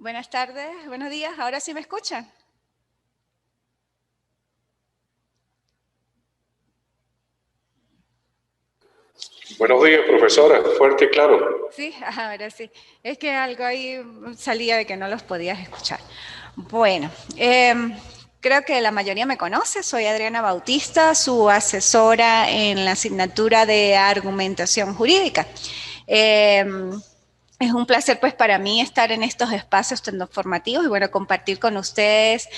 Buenas tardes, buenos días. ¿Ahora sí me escuchan? Buenos días, profesora. Fuerte y claro. Sí, ahora sí. Es que algo ahí salía de que no los podías escuchar. Bueno, creo que la mayoría me conoce. Soy Adriana Bautista, su asesora en la asignatura de argumentación jurídica. Eh, Es un placer pues para mí estar en estos espacios tan formativos y bueno, compartir con ustedes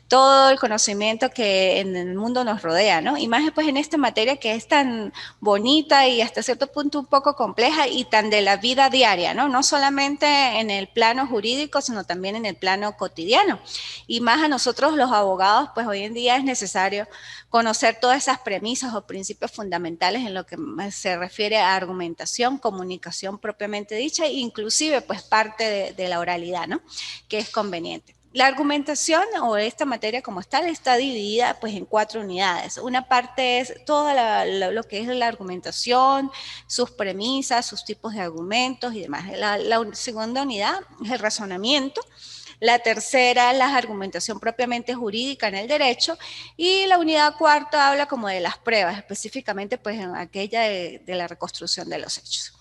todo el conocimiento que en el mundo nos rodea, ¿no? Y más pues en esta materia que es tan bonita y hasta cierto punto un poco compleja y tan de la vida diaria, ¿no? No solamente en el plano jurídico, sino también en el plano cotidiano. Y más a nosotros los abogados, pues hoy en día es necesario conocer todas esas premisas o principios fundamentales en lo que se refiere a argumentación, comunicación propiamente dicha, e inclusive pues parte de la oralidad, ¿no? Que es conveniente. La argumentación o esta materia como tal está dividida pues en 4 unidades. Una parte es lo que es la argumentación, sus premisas, sus tipos de argumentos y demás. La segunda unidad es el razonamiento. La tercera, la argumentación propiamente jurídica en el derecho. Y la unidad cuarta habla como de las pruebas, específicamente pues en aquella de la reconstrucción de los hechos.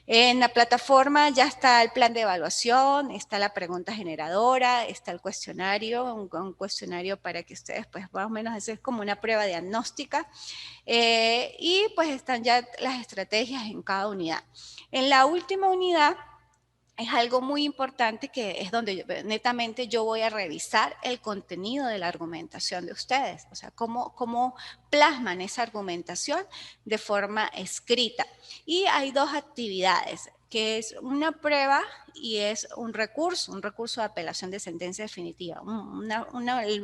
En la plataforma ya está el plan de evaluación, está la pregunta generadora, está el cuestionario, un cuestionario para que ustedes, pues más o menos, es como una prueba diagnóstica, y pues están ya las estrategias en cada unidad. En la última unidad es algo muy importante que es donde netamente yo voy a revisar el contenido de la argumentación de ustedes, o sea, cómo plasman esa argumentación de forma escrita. Y hay dos actividades, que es una prueba y es un recurso de apelación de sentencia definitiva, un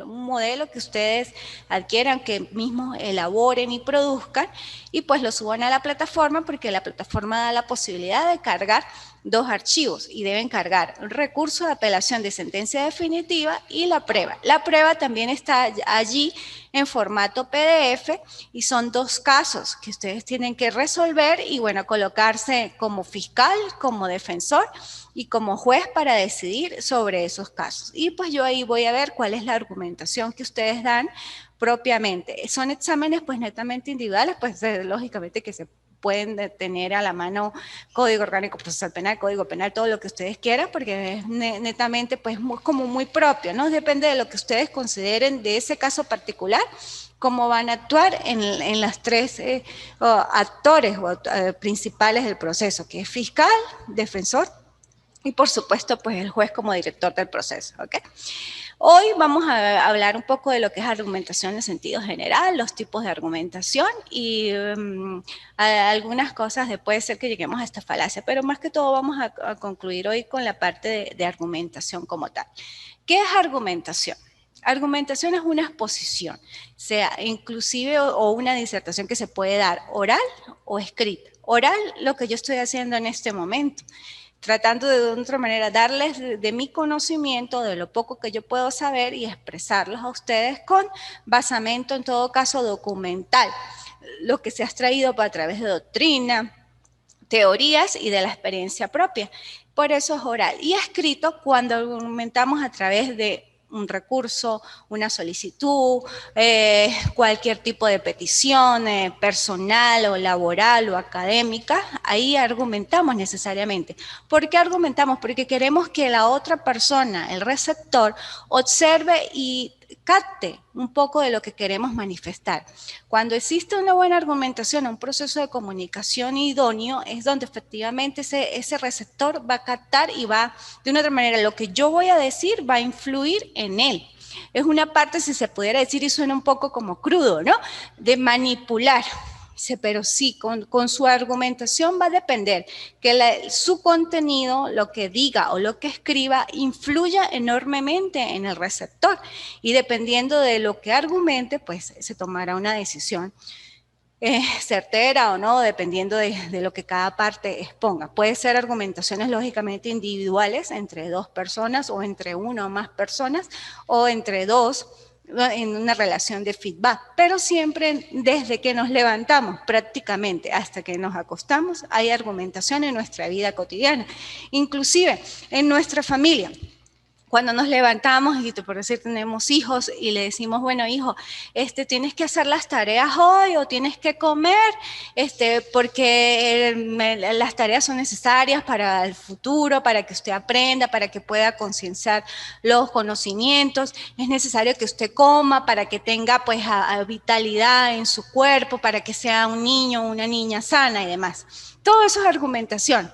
modelo que ustedes adquieran, que mismos elaboren y produzcan y pues lo suban a la plataforma porque la plataforma da la posibilidad de cargar 2 archivos y deben cargar un recurso de apelación de sentencia definitiva y la prueba. La prueba también está allí en formato PDF y son 2 casos que ustedes tienen que resolver y bueno, colocarse como fiscal, como defensor y como juez para decidir sobre esos casos. Y pues yo ahí voy a ver cuál es la argumentación que ustedes dan propiamente. Son exámenes pues netamente individuales, pues lógicamente que se pueden tener a la mano Código Orgánico Procesal Penal, Código Penal, todo lo que ustedes quieran, porque es netamente pues como muy propio, ¿no? Depende de lo que ustedes consideren de ese caso particular, cómo van a actuar en las 3 actores principales del proceso, que es fiscal, defensor y por supuesto pues el juez como director del proceso, ¿ok? Hoy vamos a hablar un poco de lo que es argumentación en sentido general, los tipos de argumentación y algunas cosas puede ser que lleguemos a esta falacia, pero más que todo vamos a concluir hoy con la parte de argumentación como tal. ¿Qué es argumentación? Argumentación es una exposición, sea inclusive o una disertación que se puede dar oral o escrita. Oral, lo que yo estoy haciendo en este momento, tratando de otra manera darles de mi conocimiento, de lo poco que yo puedo saber y expresarlos a ustedes con basamento, en todo caso, documental, lo que se ha extraído a través de doctrina, teorías y de la experiencia propia. Por eso es oral. Y escrito cuando argumentamos a través de un recurso, una solicitud, cualquier tipo de petición personal o laboral o académica, ahí argumentamos necesariamente. ¿Por qué argumentamos? Porque queremos que la otra persona, el receptor, observe y capte un poco de lo que queremos manifestar. Cuando existe una buena argumentación, un proceso de comunicación idóneo, es donde efectivamente ese receptor va a captar y va, de una otra manera, lo que yo voy a decir va a influir en él. Es una parte, si se pudiera decir, y suena un poco como crudo, ¿no? De manipular. Pero sí, con su argumentación va a depender que su contenido, lo que diga o lo que escriba, influya enormemente en el receptor. Y dependiendo de lo que argumente, pues se tomará una decisión certera o no, dependiendo de lo que cada parte exponga. Puede ser argumentaciones lógicamente individuales entre 2 personas o entre 1 o más personas o entre 2 en una relación de feedback, pero siempre desde que nos levantamos prácticamente hasta que nos acostamos hay argumentación en nuestra vida cotidiana, inclusive en nuestra familia. Cuando nos levantamos y por decir tenemos hijos y le decimos, bueno hijo, tienes que hacer las tareas hoy o tienes que comer, porque las tareas son necesarias para el futuro, para que usted aprenda, para que pueda concienciar los conocimientos, es necesario que usted coma para que tenga pues vitalidad en su cuerpo, para que sea un niño o una niña sana y demás. Todo eso es argumentación.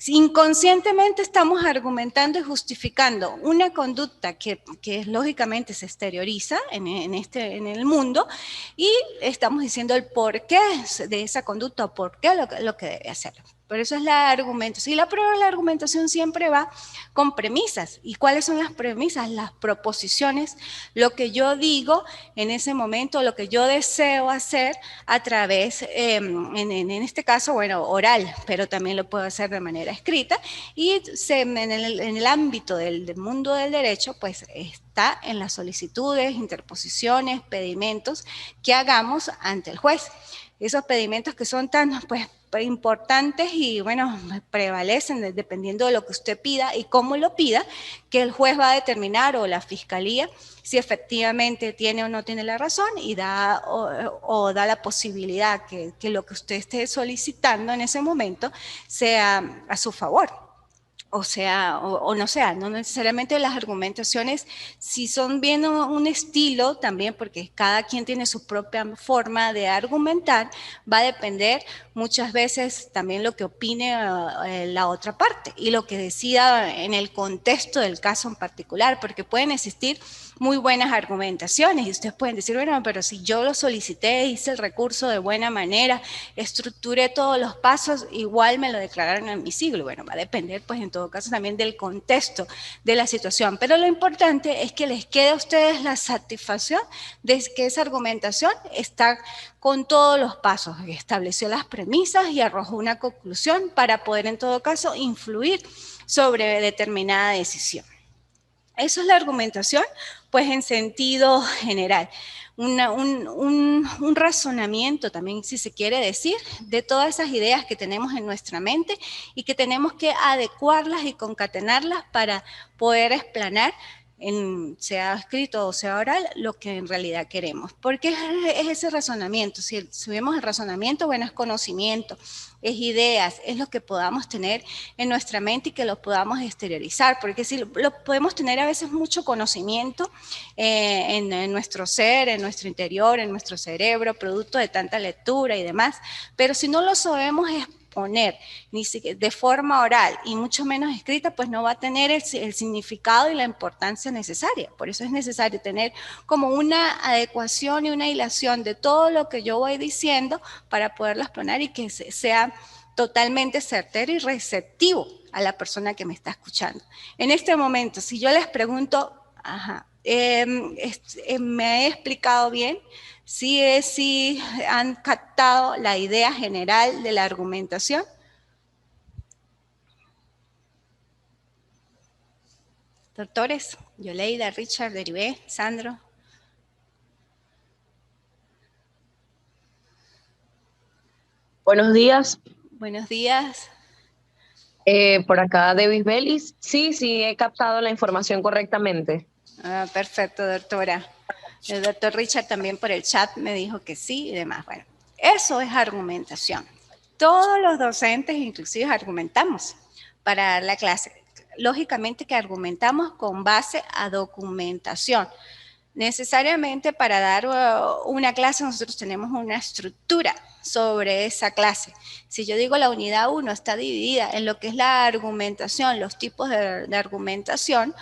Inconscientemente estamos argumentando y justificando una conducta que lógicamente se exterioriza en el mundo y estamos diciendo el porqué de esa conducta o por qué lo que debe hacer. Por eso es la argumentación. Y la prueba de la argumentación siempre va con premisas. ¿Y cuáles son las premisas? Las proposiciones, lo que yo digo en ese momento, lo que yo deseo hacer a través, en este caso, bueno, oral, pero también lo puedo hacer de manera escrita. Y en el ámbito del mundo del derecho, pues está en las solicitudes, interposiciones, pedimentos que hagamos ante el juez. Esos pedimentos que son tan, pues, importantes y bueno, prevalecen dependiendo de lo que usted pida y cómo lo pida, que el juez va a determinar o la fiscalía si efectivamente tiene o no tiene la razón y da o da la posibilidad que lo que usted esté solicitando en ese momento sea a su favor. O sea, o no sea, no necesariamente las argumentaciones, si son bien un estilo también, porque cada quien tiene su propia forma de argumentar, va a depender muchas veces también lo que opine la otra parte y lo que decida en el contexto del caso en particular, porque pueden existir muy buenas argumentaciones y ustedes pueden decir, bueno, pero si yo lo solicité, hice el recurso de buena manera, estructuré todos los pasos, igual me lo declararon admisible. Bueno, va a depender pues en todo caso también del contexto de la situación, pero lo importante es que les quede a ustedes la satisfacción de que esa argumentación está con todos los pasos, estableció las premisas y arrojó una conclusión para poder en todo caso influir sobre determinada decisión. Eso es la argumentación, pues en sentido general. Un razonamiento también, si se quiere decir, de todas esas ideas que tenemos en nuestra mente y que tenemos que adecuarlas y concatenarlas para poder explanar, sea escrito o sea oral, lo que en realidad queremos. Porque es ese razonamiento. Si vemos el razonamiento, bueno, es conocimiento, es ideas, es lo que podamos tener en nuestra mente y que lo podamos exteriorizar, porque si lo podemos tener a veces mucho conocimiento en nuestro ser, en nuestro interior, en nuestro cerebro, producto de tanta lectura y demás, pero si no lo sabemos exponer ni de forma oral y mucho menos escrita, pues no va a tener el significado y la importancia necesaria. Por eso es necesario tener como una adecuación y una hilación de todo lo que yo voy diciendo para poderlo exponer y que sea totalmente certero y receptivo a la persona que me está escuchando. En este momento, si yo les pregunto, ¿me he explicado bien? Sí han captado la idea general de la argumentación. Doctores, Yoleida, Richard, Deribé, Sandro. Buenos días. Buenos días. Por acá, Davis Bellis. Sí, he captado la información correctamente. Perfecto, doctora. El doctor Richard también por el chat me dijo que sí y demás. Bueno, eso es argumentación. Todos los docentes inclusive argumentamos para dar la clase. Lógicamente que argumentamos con base a documentación. Necesariamente para dar una clase nosotros tenemos una estructura sobre esa clase. Si yo digo la unidad 1 está dividida en lo que es la argumentación, los tipos de argumentación,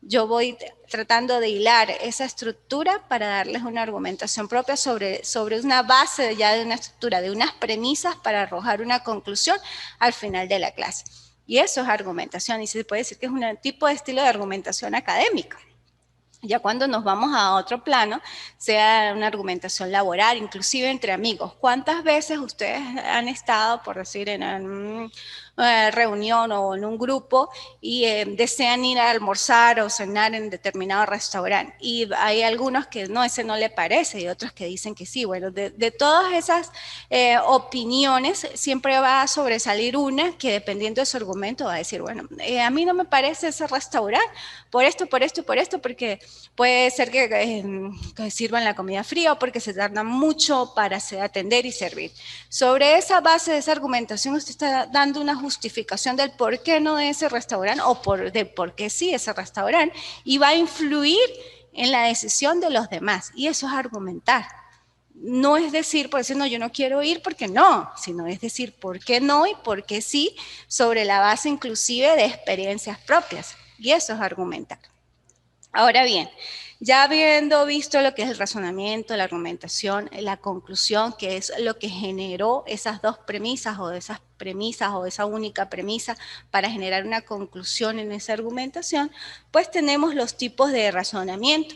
yo voy tratando de hilar esa estructura para darles una argumentación propia sobre una base ya de una estructura, de unas premisas para arrojar una conclusión al final de la clase. Y eso es argumentación y se puede decir que es un tipo de estilo de argumentación académica. Ya cuando nos vamos a otro plano, sea una argumentación laboral, inclusive entre amigos. ¿Cuántas veces ustedes han estado, por decir, en reunión o en un grupo y desean ir a almorzar o cenar en determinado restaurante. Y hay algunos que no, ese no le parece y otros que dicen que sí. Bueno, de todas esas opiniones siempre va a sobresalir una que dependiendo de su argumento va a decir, bueno, a mí no me parece ese restaurante por esto, por esto y por esto, porque puede ser que sirvan la comida fría o porque se tarda mucho para atender y servir. Sobre esa base de esa argumentación usted está dando una justificación del por qué no de ese restaurante o del por qué sí ese restaurante y va a influir en la decisión de los demás y eso es argumentar. No es decir, por decir, no, yo no quiero ir porque no, sino es decir, por qué no y por qué sí, sobre la base inclusive de experiencias propias. Y eso es argumentar. Ahora bien, ya habiendo visto lo que es el razonamiento, la argumentación, la conclusión, que es lo que generó esas dos premisas o esas premisas o esa única premisa para generar una conclusión en esa argumentación, pues tenemos los tipos de razonamiento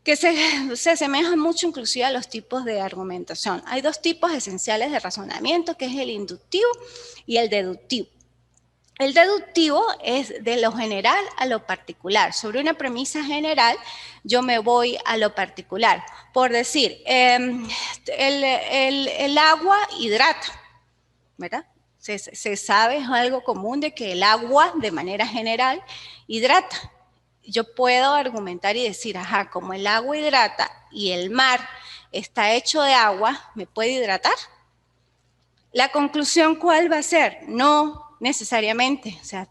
que se asemejan mucho inclusive a los tipos de argumentación. Hay dos tipos esenciales de razonamiento, que es el inductivo y el deductivo. El deductivo es de lo general a lo particular. Sobre una premisa general, yo me voy a lo particular. Por decir, el agua hidrata, ¿verdad? Se sabe, es algo común de que el agua, de manera general, hidrata. Yo puedo argumentar y decir, ajá, como el agua hidrata y el mar está hecho de agua, ¿me puede hidratar? La conclusión, ¿cuál va a ser? No necesariamente. O sea,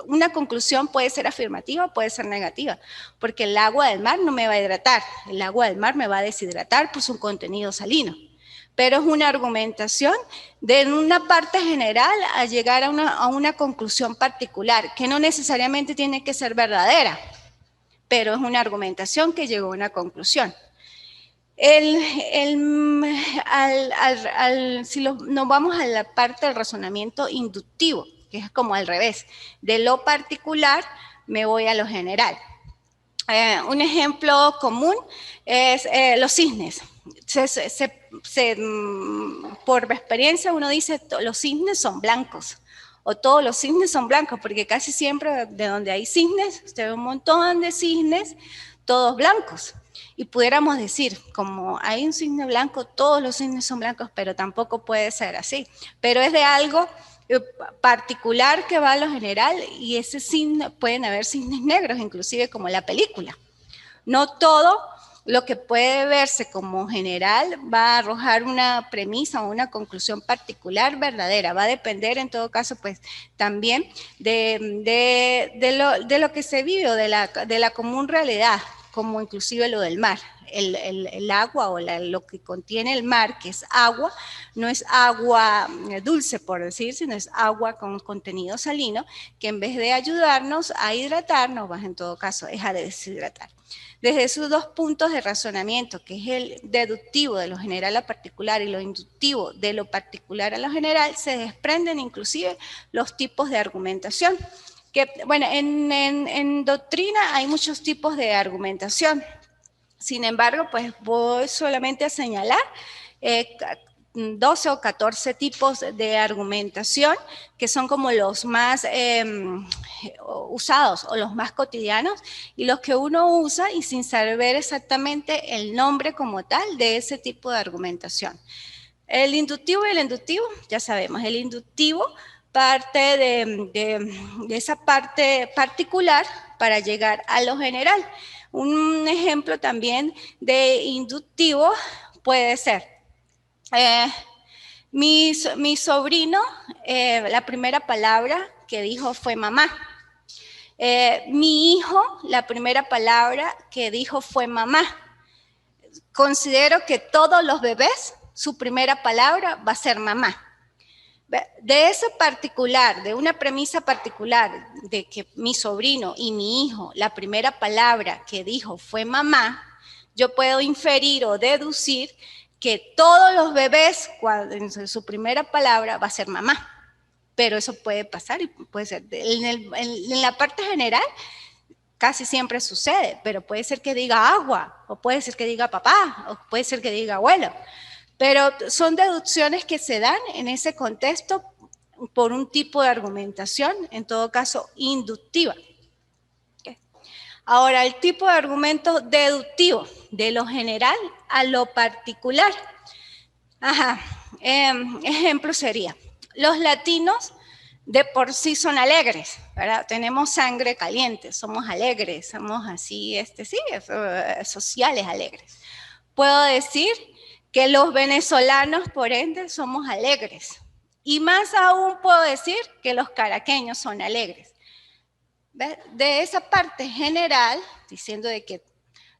una conclusión puede ser afirmativa, puede ser negativa, porque el agua del mar no me va a hidratar, el agua del mar me va a deshidratar por su contenido salino. Pero es una argumentación de una parte general a llegar a una conclusión particular, que no necesariamente tiene que ser verdadera, pero es una argumentación que llegó a una conclusión. Si nos vamos a la parte del razonamiento inductivo, que es como al revés, de lo particular me voy a lo general. Un ejemplo común es los cisnes. Por experiencia uno dice los cisnes son blancos o todos los cisnes son blancos, porque casi siempre de donde hay cisnes, usted ve un montón de cisnes, todos blancos. Y pudiéramos decir, como hay un cisne blanco, todos los cisnes son blancos, pero tampoco puede ser así. Pero es de algo particular que va a lo general y ese cisne, pueden haber cisnes negros, inclusive como la película. No todo lo que puede verse como general va a arrojar una premisa o una conclusión particular verdadera. Va a depender en todo caso pues también de lo que se vive o de la común realidad, como inclusive lo del mar. El agua o lo que contiene el mar, que es agua, no es agua dulce por decir, sino es agua con contenido salino, que en vez de ayudarnos a hidratarnos, va en todo caso es a deshidratar. Desde esos dos puntos de razonamiento, que es el deductivo de lo general a particular y lo inductivo de lo particular a lo general, se desprenden inclusive los tipos de argumentación. Que, bueno, en doctrina hay muchos tipos de argumentación. Sin embargo, pues voy solamente a señalar 12 o 14 tipos de argumentación que son como los más usados o los más cotidianos y los que uno usa y sin saber exactamente el nombre como tal de ese tipo de argumentación. El inductivo y el inductivo, ya sabemos, el inductivo parte de esa parte particular para llegar a lo general. Un ejemplo también de inductivo puede ser, mi sobrino, la primera palabra que dijo fue mamá. Mi hijo, la primera palabra que dijo fue mamá. Considero que todos los bebés, su primera palabra va a ser mamá. De eso particular, de una premisa particular, de que mi sobrino y mi hijo, la primera palabra que dijo fue mamá, yo puedo inferir o deducir que todos los bebés, en su primera palabra, va a ser mamá. Pero eso puede pasar y puede ser. En la parte general, casi siempre sucede, pero puede ser que diga agua, o puede ser que diga papá, o puede ser que diga abuelo. Pero son deducciones que se dan en ese contexto por un tipo de argumentación, en todo caso inductiva. ¿Okay? Ahora, el tipo de argumento deductivo, de lo general a lo particular. Ajá. Ejemplo sería, los latinos de por sí son alegres, ¿verdad? Tenemos sangre caliente, somos alegres, somos así, sí, sociales alegres. Puedo decir que los venezolanos, por ende, somos alegres. Y más aún puedo decir que los caraqueños son alegres. ¿Ves? De esa parte general, diciendo de que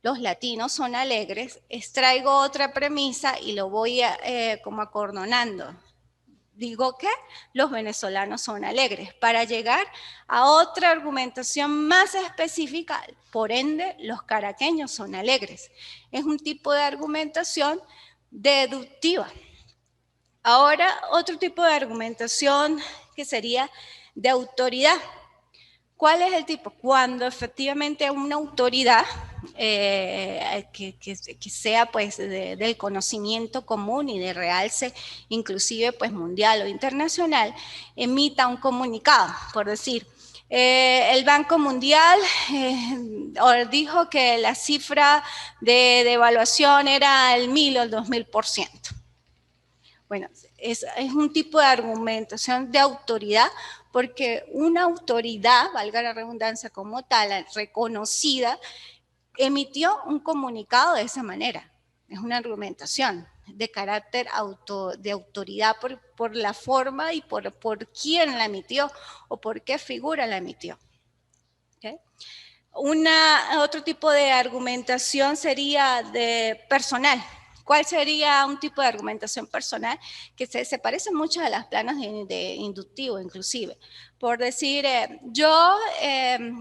los latinos son alegres, extraigo otra premisa y lo voy como acordonando. Digo que los venezolanos son alegres para llegar a otra argumentación más específica, por ende los caraqueños son alegres. Es un tipo de argumentación deductiva. Ahora otro tipo de argumentación que sería de autoridad. ¿Cuál es el tipo? Cuando efectivamente una autoridad que sea pues del conocimiento común y de realce inclusive pues mundial o internacional emita un comunicado, por decir, el Banco Mundial dijo que la cifra de devaluación era el 1000 o el 2000%. Bueno, es un tipo de argumentación de autoridad, porque una autoridad, valga la redundancia como tal, reconocida, emitió un comunicado de esa manera. Es una argumentación de carácter de autoridad por la forma y por quién la emitió o por qué figura la emitió. ¿Okay? Otro tipo de argumentación sería de personal. ¿Cuál sería un tipo de argumentación personal? Que se parece mucho a las planas de inductivo, inclusive. Por decir, yo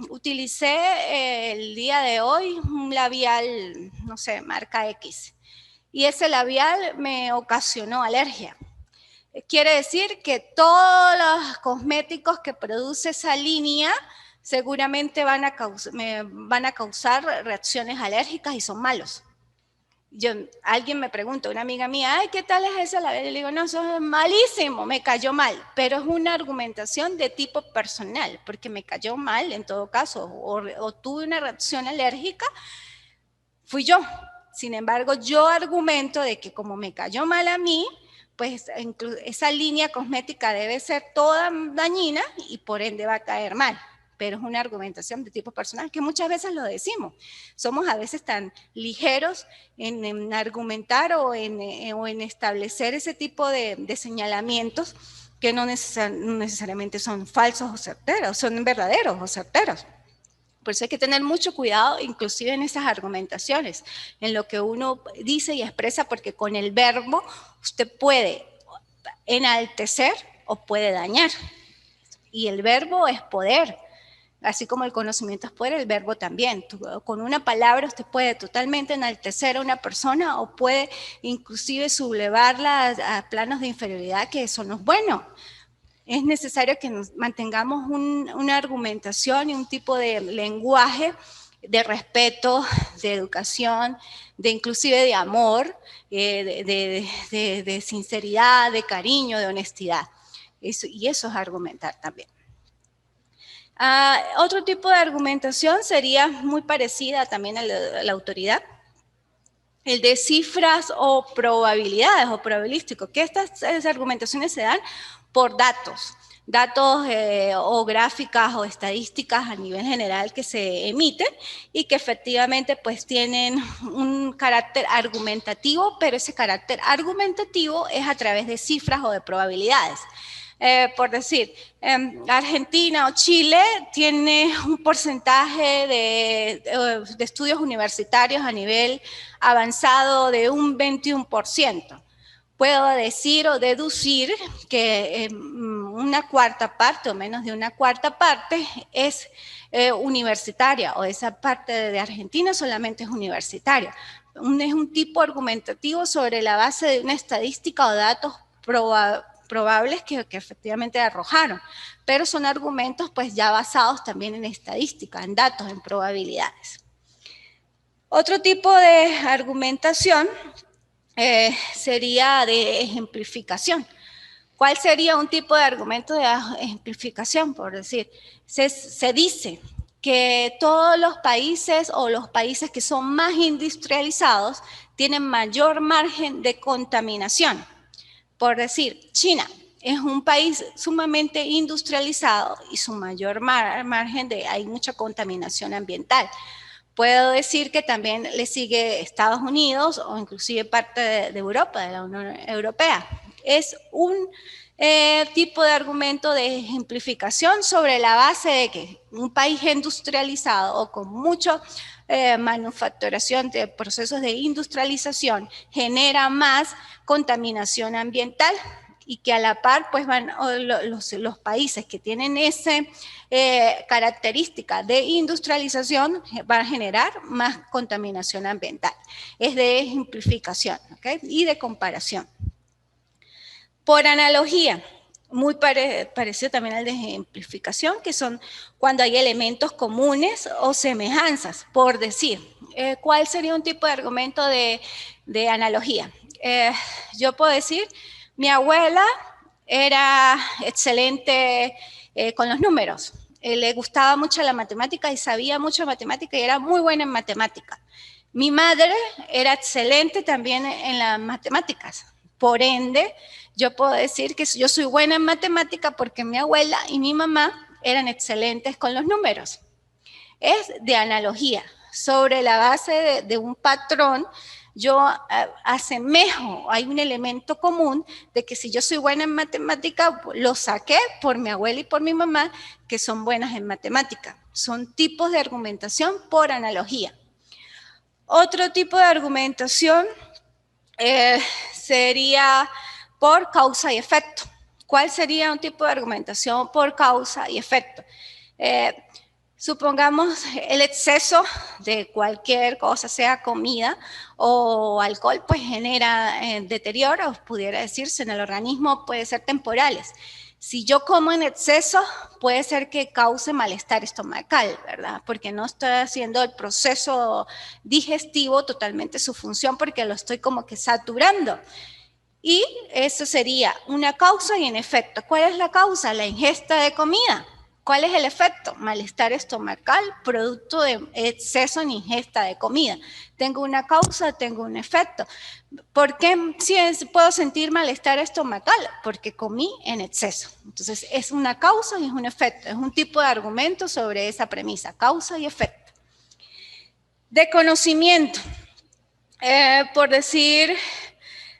utilicé el día de hoy un labial, no sé, marca X. Y ese labial me ocasionó alergia. Quiere decir que todos los cosméticos que produce esa línea seguramente van a causar reacciones alérgicas y son malos. Alguien me pregunta, una amiga mía, ay, ¿qué tal es esa? Le digo, no, eso es malísimo, me cayó mal, pero es una argumentación de tipo personal, porque me cayó mal en todo caso, o tuve una reacción alérgica, fui yo. Sin embargo, yo argumento de que como me cayó mal a mí, pues esa línea cosmética debe ser toda dañina y por ende va a caer mal. Pero es una argumentación de tipo personal que muchas veces lo decimos. Somos a veces tan ligeros en argumentar o en establecer ese tipo de señalamientos que no necesariamente son falsos o certeros, son verdaderos o certeros. Por eso hay que tener mucho cuidado, inclusive en esas argumentaciones, en lo que uno dice y expresa, porque con el verbo usted puede enaltecer o puede dañar. Y el verbo es poder. Así como el conocimiento es poder, el verbo también. Con una palabra usted puede totalmente enaltecer a una persona o puede inclusive sublevarla a planos de inferioridad, que eso no es bueno. Es necesario que nos mantengamos una argumentación y un tipo de lenguaje de respeto, de educación, de inclusive de amor, de sinceridad, de cariño, de honestidad. Y eso es argumentar también. Otro tipo de argumentación sería muy parecida también a la autoridad, el de cifras o probabilidades o probabilístico, que estas argumentaciones se dan por datos o gráficas o estadísticas a nivel general que se emiten y que efectivamente pues tienen un carácter argumentativo, pero ese carácter argumentativo es a través de cifras o de probabilidades. Por decir, Argentina o Chile tiene un porcentaje de estudios universitarios a nivel avanzado de un 21%. Puedo decir o deducir que una cuarta parte o menos de una cuarta parte es universitaria, o esa parte de Argentina solamente es universitaria. Es un tipo argumentativo sobre la base de una estadística o datos probables que efectivamente arrojaron, pero son argumentos pues ya basados también en estadística, en datos, en probabilidades. Otro tipo de argumentación sería de ejemplificación. ¿Cuál sería un tipo de argumento de ejemplificación? Por decir, se dice que todos los países o los países que son más industrializados tienen mayor margen de contaminación. Por decir, China es un país sumamente industrializado y su mayor margen de, hay mucha contaminación ambiental. Puedo decir que también le sigue Estados Unidos o inclusive parte de Europa, de la Unión Europea. Es un tipo de argumento de ejemplificación sobre la base de que un país industrializado o con mucha manufacturación de procesos de industrialización genera más contaminación ambiental y que a la par pues van los países que tienen esa característica de industrialización van a generar más contaminación ambiental. Es de ejemplificación, ¿okay? Y de comparación. Por analogía, muy parecido también al de ejemplificación, que son cuando hay elementos comunes o semejanzas, por decir. ¿Cuál sería un tipo de argumento de analogía? Yo puedo decir, mi abuela era excelente con los números. Le gustaba mucho la matemática y sabía mucho de matemática y era muy buena en matemática. Mi madre era excelente también en las matemáticas. Por ende, yo puedo decir que yo soy buena en matemática porque mi abuela y mi mamá eran excelentes con los números. Es de analogía. Sobre la base de un patrón, yo asemejo, hay un elemento común de que si yo soy buena en matemática, lo saqué por mi abuela y por mi mamá, que son buenas en matemática. Son tipos de argumentación por analogía. Otro tipo de argumentación sería por causa y efecto. ¿Cuál sería un tipo de argumentación por causa y efecto? Supongamos el exceso de cualquier cosa, sea comida o alcohol, pues genera deterioros, pudiera decirse, en el organismo, puede ser temporales. Si yo como en exceso, puede ser que cause malestar estomacal, ¿verdad? Porque no estoy haciendo el proceso digestivo totalmente su función porque lo estoy como que saturando. Y eso sería una causa y un efecto. ¿Cuál es la causa? La ingesta de comida. ¿Cuál es el efecto? Malestar estomacal, producto de exceso en ingesta de comida. Tengo una causa, tengo un efecto. ¿Por qué puedo sentir malestar estomacal? Porque comí en exceso. Entonces, es una causa y es un efecto. Es un tipo de argumento sobre esa premisa, causa y efecto. De conocimiento. Por decir,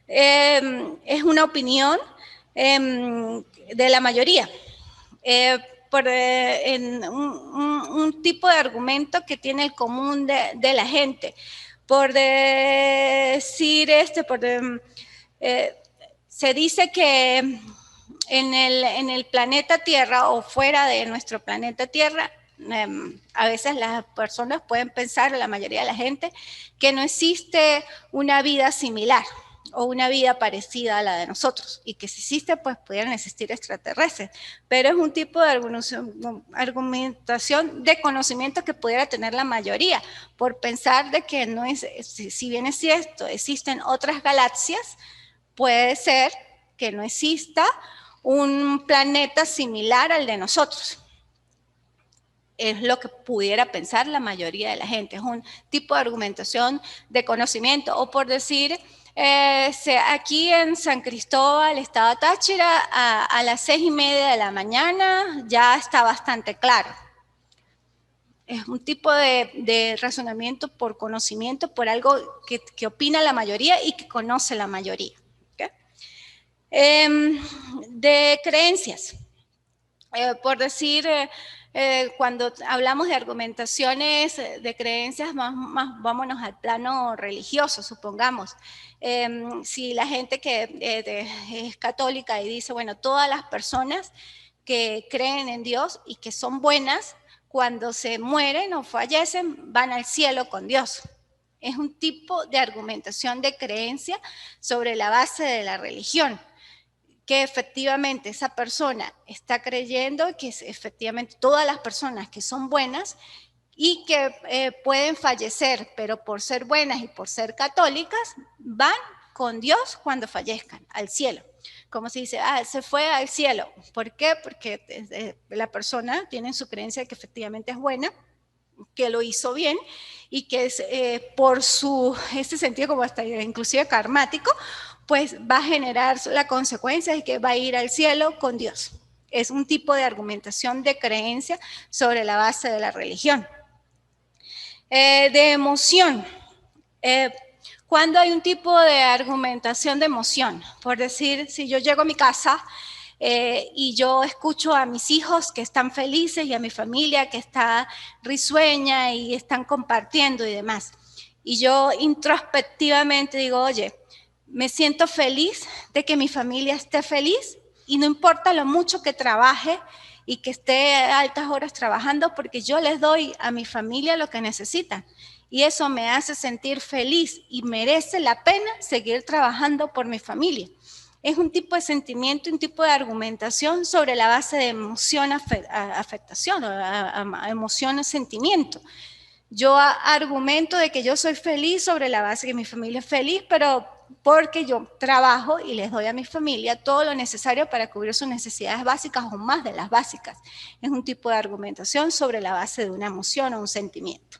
es una opinión de la mayoría. En un tipo de argumento que tiene el común de la gente. Por decir se dice que en el planeta Tierra o fuera de nuestro planeta Tierra, a veces las personas pueden pensar, la mayoría de la gente, que no existe una vida similar o una vida parecida a la de nosotros, y que si existe, pues pudieran existir extraterrestres, pero es un tipo de argumentación de conocimiento que pudiera tener la mayoría, por pensar de que no es, si bien es cierto, existen otras galaxias, puede ser que no exista un planeta similar al de nosotros. Es lo que pudiera pensar la mayoría de la gente, es un tipo de argumentación de conocimiento, o por decir, aquí en San Cristóbal, estado Táchira, a las 6:30 de la mañana ya está bastante claro. Es un tipo de razonamiento por conocimiento, por algo que opina la mayoría y que conoce la mayoría. ¿Okay? De creencias, por decir, cuando hablamos de argumentaciones de creencias, vámonos al plano religioso, supongamos. Si la gente que es católica y dice, bueno, todas las personas que creen en Dios y que son buenas, cuando se mueren o fallecen, van al cielo con Dios. Es un tipo de argumentación de creencia sobre la base de la religión, que efectivamente esa persona está creyendo que efectivamente todas las personas que son buenas y que pueden fallecer, pero por ser buenas y por ser católicas, van con Dios cuando fallezcan al cielo. como se dice, se fue al cielo. ¿Por qué? Porque la persona tiene su creencia de que efectivamente es buena, que lo hizo bien y que es, por este sentido como hasta inclusive karmático, pues va a generar la consecuencia de que va a ir al cielo con Dios. Es un tipo de argumentación de creencia sobre la base de la religión. De emoción. Cuando hay un tipo de argumentación de emoción, por decir, si yo llego a mi casa y yo escucho a mis hijos que están felices y a mi familia que está risueña y están compartiendo y demás, y yo introspectivamente digo, oye, me siento feliz de que mi familia esté feliz y no importa lo mucho que trabaje y que esté a altas horas trabajando, porque yo les doy a mi familia lo que necesitan. Y eso me hace sentir feliz y merece la pena seguir trabajando por mi familia. Es un tipo de sentimiento, un tipo de argumentación sobre la base de emoción, afectación, emoción, sentimiento. Yo argumento de que yo soy feliz sobre la base de que mi familia es feliz, pero porque yo trabajo y les doy a mi familia todo lo necesario para cubrir sus necesidades básicas o más de las básicas. Es un tipo de argumentación sobre la base de una emoción o un sentimiento.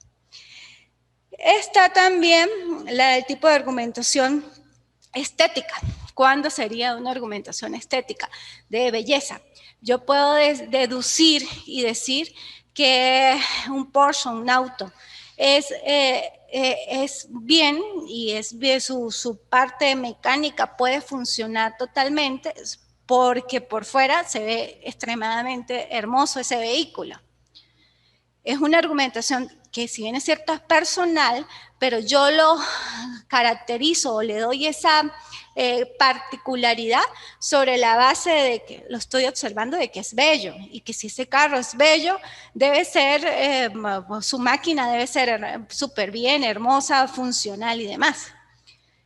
Está también el tipo de argumentación estética. ¿Cuándo sería una argumentación estética? De belleza. Yo puedo deducir y decir que un Porsche, un auto, es bien y es bien, su parte mecánica puede funcionar totalmente porque por fuera se ve extremadamente hermoso ese vehículo. Es una argumentación que si bien es cierto es personal, pero yo lo caracterizo o le doy esa particularidad sobre la base de que lo estoy observando de que es bello y que si ese carro es bello, debe ser, su máquina debe ser súper bien, hermosa, funcional y demás.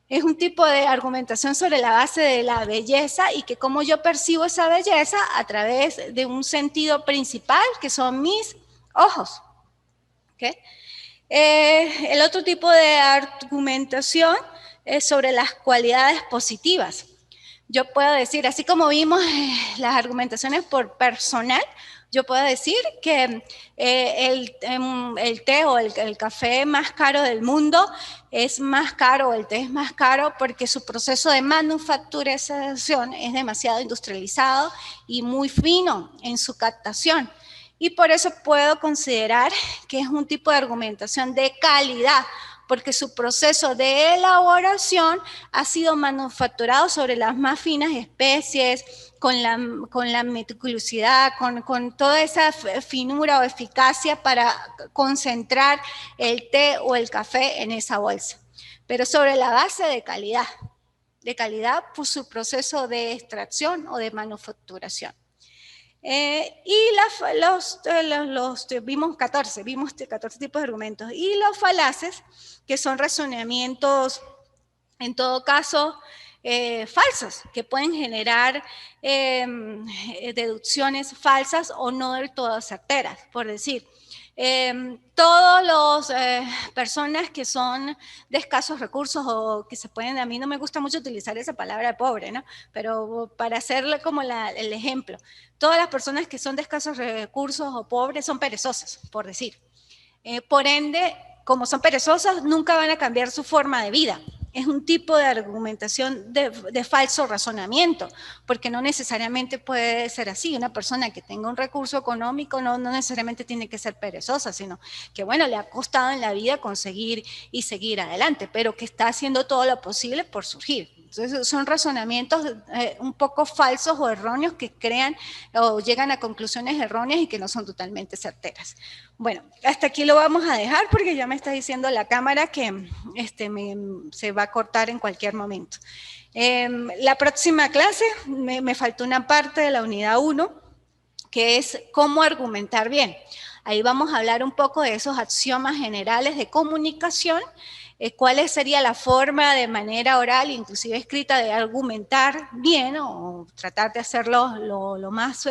Es un tipo de argumentación sobre la base de la belleza y que cómo yo percibo esa belleza a través de un sentido principal que son mis ojos. ¿Okay? El otro tipo de argumentación es sobre las cualidades positivas. Yo puedo decir, así como vimos las argumentaciones por personal, yo puedo decir que el té o el café más caro del mundo es más caro, el té es más caro porque su proceso de manufacturización es demasiado industrializado y muy fino en su captación. Y por eso puedo considerar que es un tipo de argumentación de calidad, porque su proceso de elaboración ha sido manufacturado sobre las más finas especies, con la meticulosidad, con toda esa finura o eficacia para concentrar el té o el café en esa bolsa. Pero sobre la base de calidad por su proceso de extracción o de manufacturación. Vimos 14 tipos de argumentos. Y los falaces, que son razonamientos, en todo caso, falsos, que pueden generar deducciones falsas o no del todo certeras, por decir. Todas las personas que son de escasos recursos o que se pueden, a mí no me gusta mucho utilizar esa palabra pobre, ¿no? Pero para hacerle como el ejemplo, todas las personas que son de escasos recursos o pobres son perezosas, por decir. Por ende, como son perezosas, nunca van a cambiar su forma de vida. Es un tipo de argumentación de falso razonamiento, porque no necesariamente puede ser así. Una persona que tenga un recurso económico no necesariamente tiene que ser perezosa, sino que, bueno, le ha costado en la vida conseguir y seguir adelante, pero que está haciendo todo lo posible por surgir. Entonces, son razonamientos un poco falsos o erróneos que crean o llegan a conclusiones erróneas y que no son totalmente certeras. Bueno, hasta aquí lo vamos a dejar porque ya me está diciendo la cámara que se va a cortar en cualquier momento. La próxima clase, me faltó una parte de la unidad 1, que es cómo argumentar bien. Ahí vamos a hablar un poco de esos axiomas generales de comunicación, cuál sería la forma de manera oral, inclusive escrita, de argumentar bien o tratar de hacerlo lo más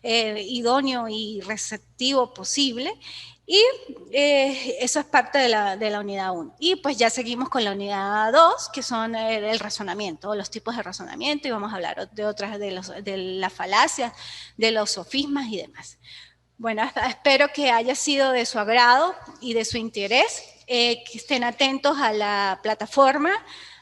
idóneo y receptivo posible. Y eso es parte de la unidad 1. Y pues ya seguimos con la unidad 2, que son el razonamiento, los tipos de razonamiento, y vamos a hablar de otras, de las falacias, de los sofismas y demás. Bueno, espero que haya sido de su agrado y de su interés, que estén atentos a la plataforma,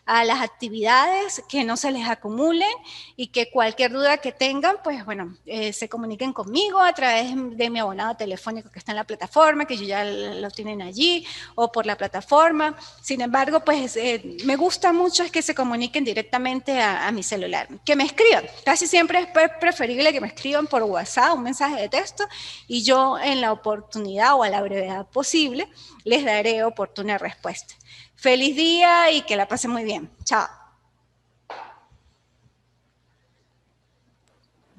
a las actividades, que no se les acumulen y que cualquier duda que tengan, pues bueno, se comuniquen conmigo a través de mi abonado telefónico que está en la plataforma, que ya lo tienen allí, o por la plataforma. Sin embargo, pues me gusta mucho es que se comuniquen directamente a mi celular, que me escriban. Casi siempre es preferible que me escriban por WhatsApp, un mensaje de texto, y yo en la oportunidad o a la brevedad posible les daré oportuna respuesta. Feliz día y que la pasen muy bien. Chao.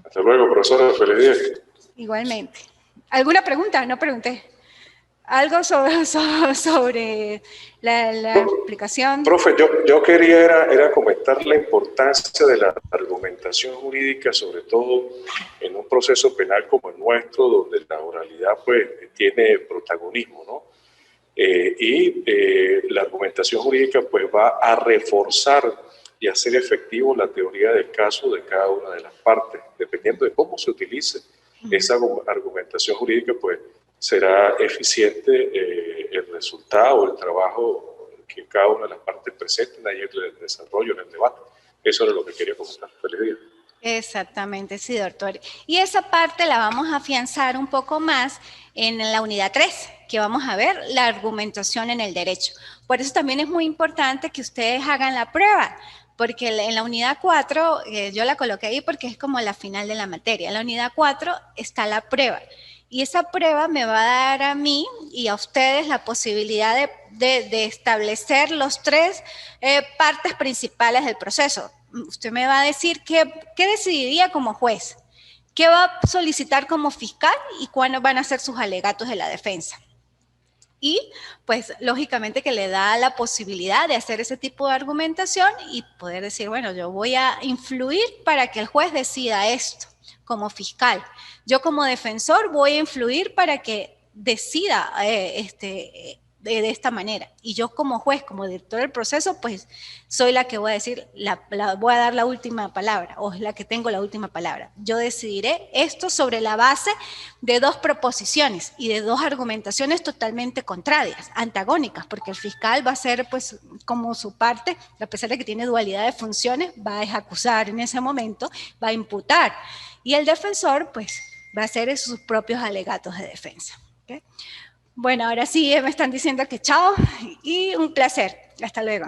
Hasta luego, profesora. Feliz día. Igualmente. ¿Alguna pregunta? No pregunté. ¿Algo sobre la aplicación? Profe, yo quería era comentar la importancia de la argumentación jurídica, sobre todo en un proceso penal como el nuestro, donde la oralidad pues tiene protagonismo, ¿no? La argumentación jurídica pues va a reforzar y hacer efectivo la teoría del caso de cada una de las partes. Dependiendo de cómo se utilice esa argumentación jurídica, pues será eficiente el resultado, el trabajo que cada una de las partes presenten ahí en el desarrollo, en el debate. Eso era lo que quería comentar. Feliz día. Exactamente, sí, doctor. Y esa parte la vamos a afianzar un poco más en la unidad 3, que vamos a ver la argumentación en el derecho. Por eso también es muy importante que ustedes hagan la prueba, porque en la unidad 4, yo la coloqué ahí porque es como la final de la materia. En la unidad 4 está la prueba. Y esa prueba me va a dar a mí y a ustedes la posibilidad de establecer los tres partes principales del proceso. Usted me va a decir qué decidiría como juez, qué va a solicitar como fiscal y cuándo van a ser sus alegatos de la defensa. Y pues lógicamente que le da la posibilidad de hacer ese tipo de argumentación y poder decir, bueno, yo voy a influir para que el juez decida esto como fiscal. Yo como defensor voy a influir para que decida de esta manera. Y yo como juez, como director del proceso, pues soy la que voy a decir, voy a dar la última palabra, o es la que tengo la última palabra. Yo decidiré esto sobre la base de dos proposiciones y de dos argumentaciones totalmente contrarias, antagónicas, porque el fiscal va a ser, pues, como su parte, a pesar de que tiene dualidad de funciones, va a acusar en ese momento, va a imputar. Y el defensor, pues, va a hacer sus propios alegatos de defensa. ¿Okay? Bueno, ahora sí me están diciendo que chao y un placer. Hasta luego.